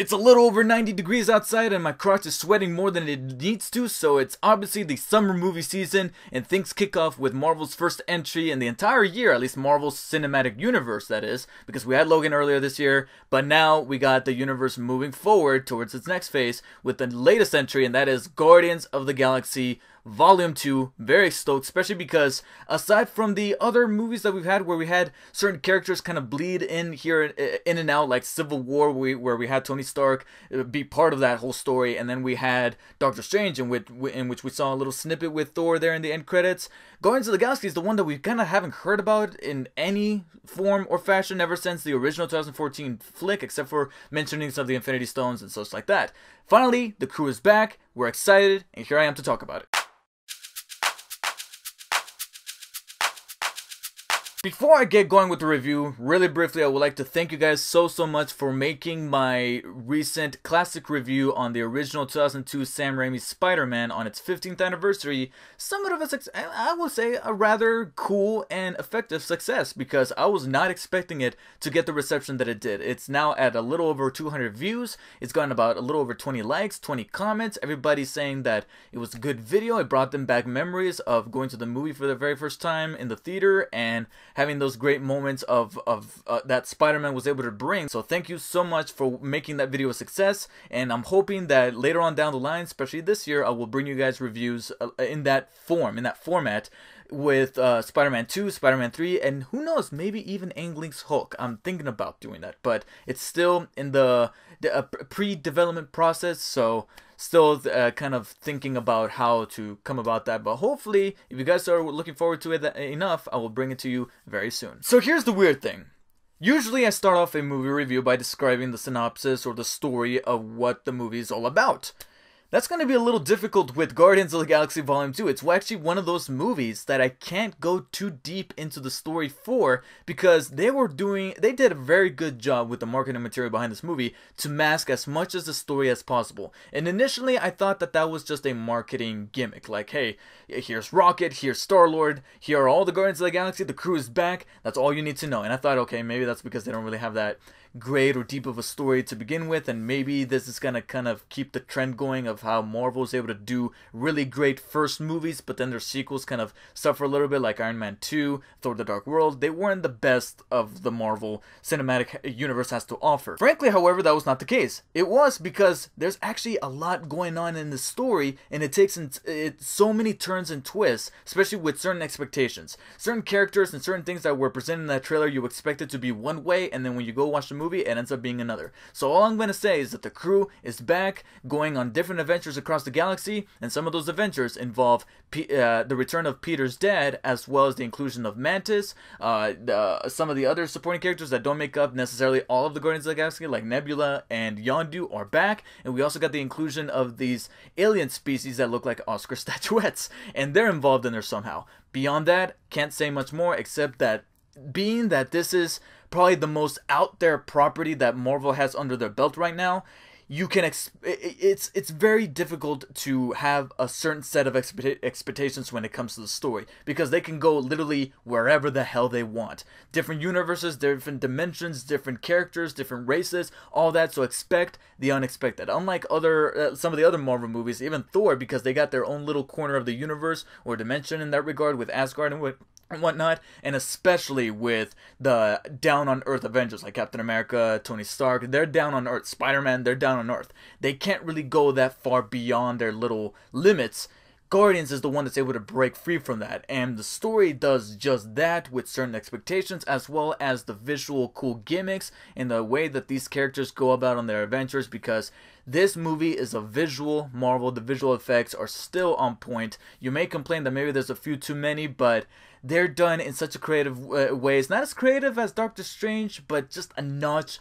It's a little over 90 degrees outside and my crotch is sweating more than it needs to, so it's obviously the summer movie season and things kick off with Marvel's first entry in the entire year, at least Marvel's cinematic universe, that is, because we had Logan earlier this year, but now we got the universe moving forward towards its next phase with the latest entry, and that is Guardians of the Galaxy Volume 2. Very stoked, especially because aside from the other movies that we've had where we had certain characters kind of bleed in here in and out, like Civil War where we had Tony Stark be part of that whole story, and then we had Doctor Strange in which we saw a little snippet with Thor there in the end credits. Guardians of the Galaxy is the one that we kind of haven't heard about in any form or fashion ever since the original 2014 flick, except for mentionings of the Infinity Stones and such like that. Finally, the crew is back, we're excited, and here I am to talk about it. Before I get going with the review, really briefly, I would like to thank you guys so much for making my recent classic review on the original 2002 Sam Raimi Spider-Man on its 15th anniversary somewhat of I will say, a rather cool and effective success, because I was not expecting it to get the reception that it did. It's now at a little over 200 views, it's gotten about a little over 20 likes, 20 comments, everybody's saying that it was a good video, it brought them back memories of going to the movie for the very first time in the theater, and having those great moments of that Spider-Man was able to bring. So thank you so much for making that video a success, and I'm hoping that later on down the line, especially this year, I will bring you guys reviews in that format with Spider-Man 2, Spider-Man 3, and who knows, maybe even Ang Lee's Hulk. I'm thinking about doing that, but it's still in the pre-development process, so still kind of thinking about how to come about that. But hopefully, if you guys are looking forward to it enough, I will bring it to you very soon. So here's the weird thing. Usually I start off a movie review by describing the synopsis or the story of what the movie is all about. That's going to be a little difficult with Guardians of the Galaxy Volume 2. It's actually one of those movies that I can't go too deep into the story for, because they did a very good job with the marketing material behind this movie to mask as much of the story as possible. And initially I thought that was just a marketing gimmick, like, hey, here's Rocket, here's Star-Lord, here are all the Guardians of the Galaxy, the crew is back, that's all you need to know. And I thought, okay, maybe that's because they don't really have that great or deep of a story to begin with, and maybe this is gonna kind of keep the trend going of how Marvel is able to do really great first movies, but then their sequels kind of suffer a little bit, like Iron Man 2, Thor the Dark World. They weren't the best of the Marvel cinematic universe has to offer. Frankly, however, that was not the case. It was because there's actually a lot going on in the story, and it takes so many turns and twists, especially with certain expectations. Certain characters and certain things that were presented in that trailer, you expect it to be one way, and then when you go watch the movie, it ends up being another. So all I'm going to say is that the crew is back, going on different adventures across the galaxy, and some of those adventures involve the return of Peter's dad, as well as the inclusion of Mantis, some of the other supporting characters that don't make up necessarily all of the Guardians of the Galaxy, like Nebula and Yondu, are back, and we also got the inclusion of these alien species that look like Oscar statuettes, and they're involved in there somehow. Beyond that, can't say much more, except that being that this is probably the most out there property that Marvel has under their belt right now, you can it's very difficult to have a certain set of expectations when it comes to the story, because they can go literally wherever the hell they want. Different universes, different dimensions, different characters, different races, all that. So expect the unexpected. Unlike some of the other Marvel movies, even Thor, because they got their own little corner of the universe or dimension in that regard with Asgard and whatnot, and especially with the down-on-earth Avengers like Captain America, Tony Stark. They're down on Earth. Spider-Man, they're down on Earth. They can't really go that far beyond their little limits. Guardians is the one that's able to break free from that, and the story does just that with certain expectations, as well as the visual cool gimmicks and the way that these characters go about on their adventures, because this movie is a visual marvel. The visual effects are still on point. You may complain that maybe there's a few too many, but they're done in such a creative way. It's not as creative as Doctor Strange, but just a notch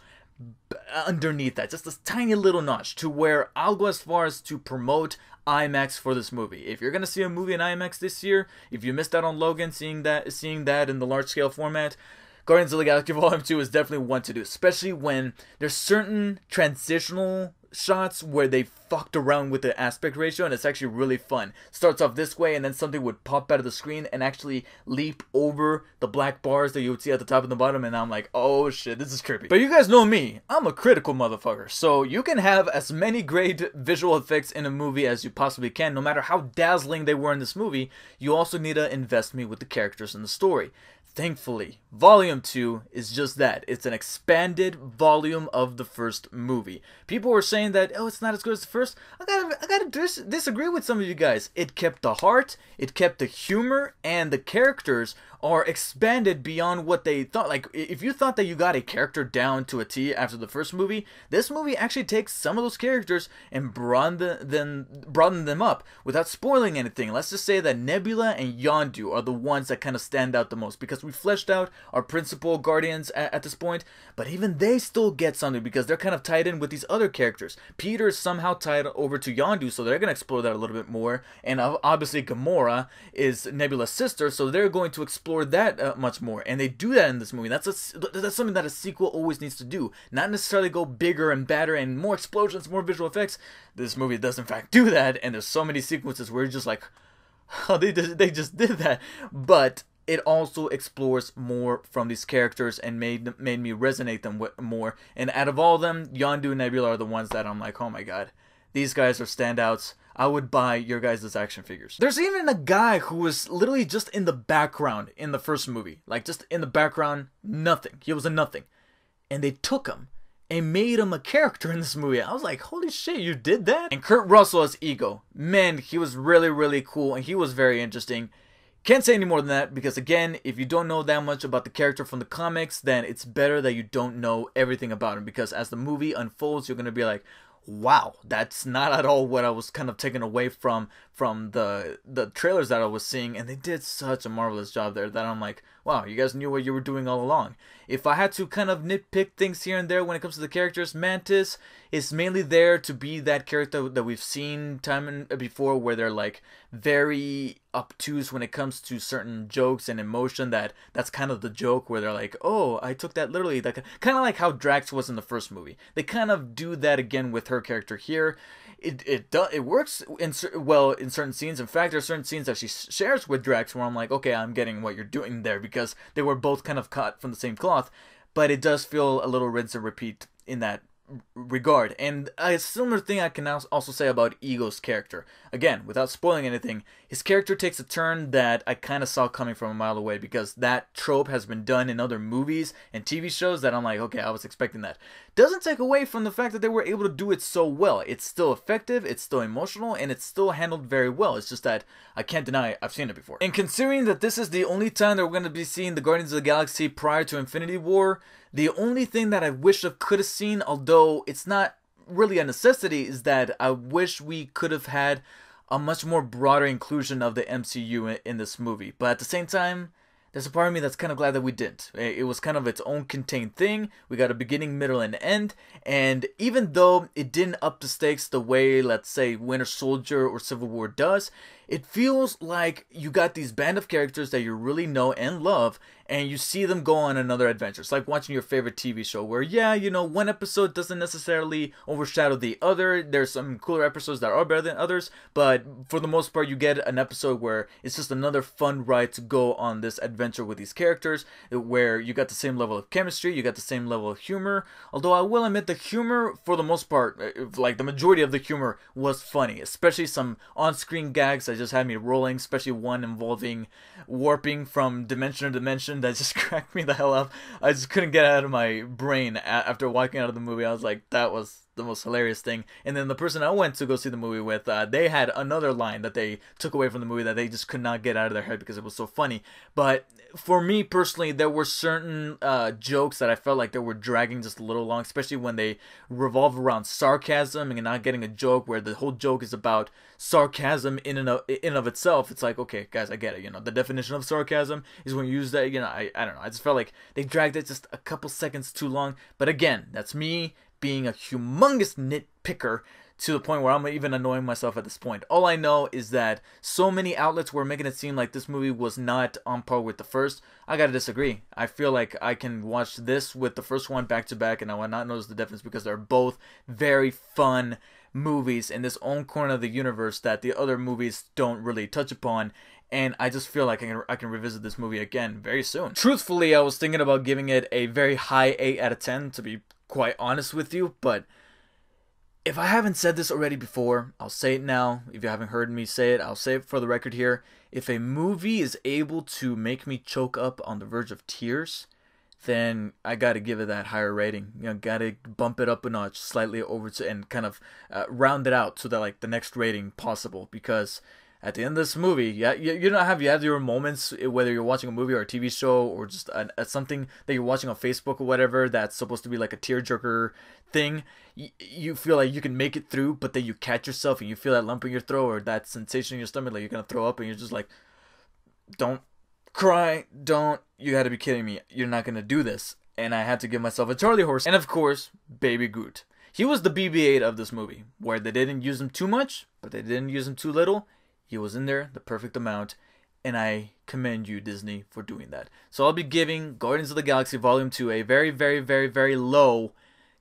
underneath that, just a tiny little notch, to where I'll go as far as to promote IMAX for this movie. If you're gonna see a movie in IMAX this year, if you missed out on Logan, seeing that in the large scale format, Guardians of the Galaxy Volume 2 is definitely one to do, especially when there's certain transitional shots where they fucked around with the aspect ratio, and it's actually really fun. Starts off this way, and then something would pop out of the screen and actually leap over the black bars that you would see at the top and the bottom, and I'm like, oh shit, this is creepy. But you guys know me, I'm a critical motherfucker, so you can have as many great visual effects in a movie as you possibly can. No matter how dazzling they were in this movie, you also need to invest me with the characters and the story. Thankfully, Volume 2 is just that. It's an expanded volume of the first movie. People were saying that, oh, it's not as good as the first. I gotta disagree with some of you guys. It kept the heart, it kept the humor, and the characters are expanded beyond what they thought. Like, if you thought that you got a character down to a T after the first movie, this movie actually takes some of those characters and broaden them up without spoiling anything. Let's just say that Nebula and Yondu are the ones that kind of stand out the most, because we fleshed out our principal guardians at this point, but even they still get something because they're kind of tied in with these other characters. Peter is somehow tied over to Yondu, so they're going to explore that a little bit more, and obviously Gamora is Nebula's sister, so they're going to explore that much more, and they do that in this movie. That's something that a sequel always needs to do, not necessarily go bigger and badder and more explosions, more visual effects. This movie does in fact do that, and there's so many sequences where you're just like, oh, they just did that. But it also explores more from these characters and made me resonate them with more. And out of all of them, Yondu and Nebula are the ones that I'm like, oh my god, these guys are standouts. I would buy your guys' action figures. There's even a guy who was literally just in the background in the first movie. Like, just in the background, nothing. He was a nothing. And they took him and made him a character in this movie. I was like, holy shit, you did that? And Kurt Russell as Ego. Man, he was really, really cool, and he was very interesting. Can't say any more than that, because again, if you don't know that much about the character from the comics, then it's better that you don't know everything about him, because as the movie unfolds, you're going to be like, wow, that's not at all what I was kind of taken away from the trailers that I was seeing, and they did such a marvelous job there that I'm like, wow, you guys knew what you were doing all along. If I had to kind of nitpick things here and there when it comes to the characters, Mantis is mainly there to be that character that we've seen time before, where they're like very obtuse when it comes to certain jokes and emotion. That's kind of the joke, where they're like, oh, I took that literally, like kind of like how Drax was in the first movie. They kind of do that again with her character here. It works in certain scenes. In fact, there's certain scenes that she shares with Drax where I'm like, okay, I'm getting what you're doing there, because they were both kind of cut from the same cloth, but it does feel a little rinse and repeat in that regard. And a similar thing I can also say about Ego's character. Again, without spoiling anything, his character takes a turn that I kind of saw coming from a mile away, because that trope has been done in other movies and TV shows that I'm like, okay, I was expecting that. Doesn't take away from the fact that they were able to do it so well. It's still effective, it's still emotional, and it's still handled very well. It's just that I can't deny I've seen it before. And considering that this is the only time that we're going to be seeing the Guardians of the Galaxy prior to Infinity War, the only thing that I wish I could have seen, although it's not really a necessity, is that I wish we could have had a much more broader inclusion of the MCU in this movie. But at the same time, there's a part of me that's kind of glad that we didn't. It was kind of its own contained thing. We got a beginning, middle, and end. And even though it didn't up the stakes the way, let's say, Winter Soldier or Civil War does, it feels like you got these band of characters that you really know and love, and you see them go on another adventure. It's like watching your favorite TV show where, yeah, you know, one episode doesn't necessarily overshadow the other. There's some cooler episodes that are better than others, but for the most part, you get an episode where it's just another fun ride to go on this adventure with these characters, where you got the same level of chemistry, you got the same level of humor. Although I will admit, the humor, for the most part, like the majority of the humor was funny, especially some on-screen gags that just had me rolling, especially one involving warping from dimension to dimension that just cracked me the hell up. I just couldn't get it out of my brain after walking out of the movie. I was like, that was the most hilarious thing. And then the person I went to go see the movie with, they had another line that they took away from the movie that they just could not get out of their head because it was so funny. But for me personally, there were certain jokes that I felt like they were dragging just a little long, especially when they revolve around sarcasm and not getting a joke where the whole joke is about sarcasm in and of itself. It's like, okay, guys, I get it. You know, the definition of sarcasm is when you use that. You know, I don't know. I just felt like they dragged it just a couple seconds too long. But again, that's me being a humongous nitpicker to the point where I'm even annoying myself at this point. All I know is that so many outlets were making it seem like this movie was not on par with the first. I gotta disagree. I feel like I can watch this with the first one back to back and I will not notice the difference because they're both very fun movies in this own corner of the universe that the other movies don't really touch upon. And I just feel like I can revisit this movie again very soon. Truthfully, I was thinking about giving it a very high 8 out of 10, to be quite honest with you. But if I haven't said this already before, I'll say it now. If you haven't heard me say it, I'll say it for the record here. If a movie is able to make me choke up on the verge of tears, then I gotta give it that higher rating. You know, gotta bump it up a notch, slightly over to, and kind of round it out to the next rating possible. Because at the end of this movie, yeah, you have your moments, whether you're watching a movie or a TV show or just something that you're watching on Facebook or whatever that's supposed to be like a tearjerker thing. You feel like you can make it through, but then you catch yourself and you feel that lump in your throat or that sensation in your stomach, like you're gonna throw up, and you're just like, don't cry, don't, you gotta be kidding me, you're not gonna do this. And I had to give myself a Charlie horse. And of course, Baby Groot. He was the BB-8 of this movie, where they didn't use him too much, but they didn't use him too little. He was in there, the perfect amount, and I commend you, Disney, for doing that. So I'll be giving Guardians of the Galaxy Volume 2 a very, very, very, very low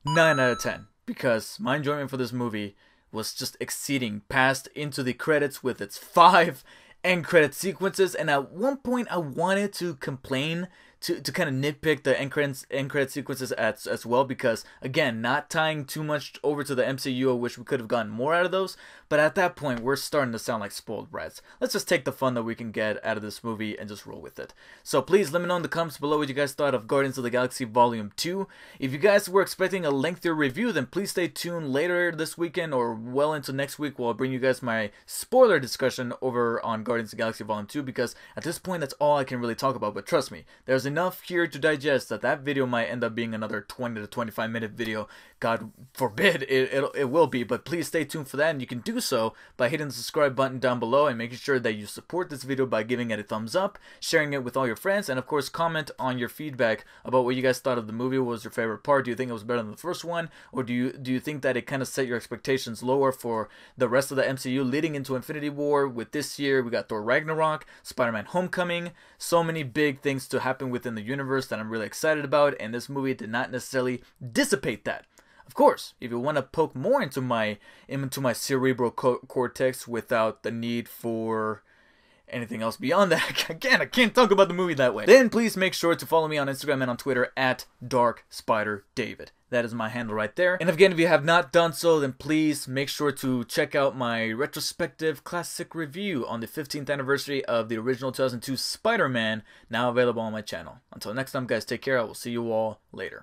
9 out of 10. Because my enjoyment for this movie was just exceeding past into the credits with its 5 end credit sequences. And at one point I wanted to complain, to kind of nitpick the end credit sequences as well, because again, not tying too much over to the MCU, I wish we could have gotten more out of those. But at that point, we're starting to sound like spoiled brats. Let's just take the fun that we can get out of this movie and just roll with it. So please let me know in the comments below what you guys thought of Guardians of the Galaxy Volume 2. If you guys were expecting a lengthier review, then please stay tuned later this weekend or well into next week, where I'll bring you guys my spoiler discussion over on Guardians of the Galaxy Volume 2, because at this point that's all I can really talk about. But trust me, there's enough here to digest that video might end up being another 20 to 25 minute video. God forbid it will be, but please stay tuned for that, and you can do so by hitting the subscribe button down below and making sure that you support this video by giving it a thumbs up, sharing it with all your friends, and of course comment on your feedback about what you guys thought of the movie. What was your favorite part? Do you think it was better than the first one, or do you think that it kind of set your expectations lower for the rest of the MCU leading into Infinity War? With this year we got Thor Ragnarok, Spider-Man Homecoming, so many big things to happen within the universe that I'm really excited about, and this movie did not necessarily dissipate that. Of course, if you want to poke more into my cerebral cortex without the need for anything else beyond that, again, I can't talk about the movie that way, then please make sure to follow me on Instagram and on Twitter at DarkSpiderDavid. That is my handle right there. And again, if you have not done so, then please make sure to check out my retrospective classic review on the 15th anniversary of the original 2002 Spider-Man, now available on my channel. Until next time, guys, take care. I will see you all later.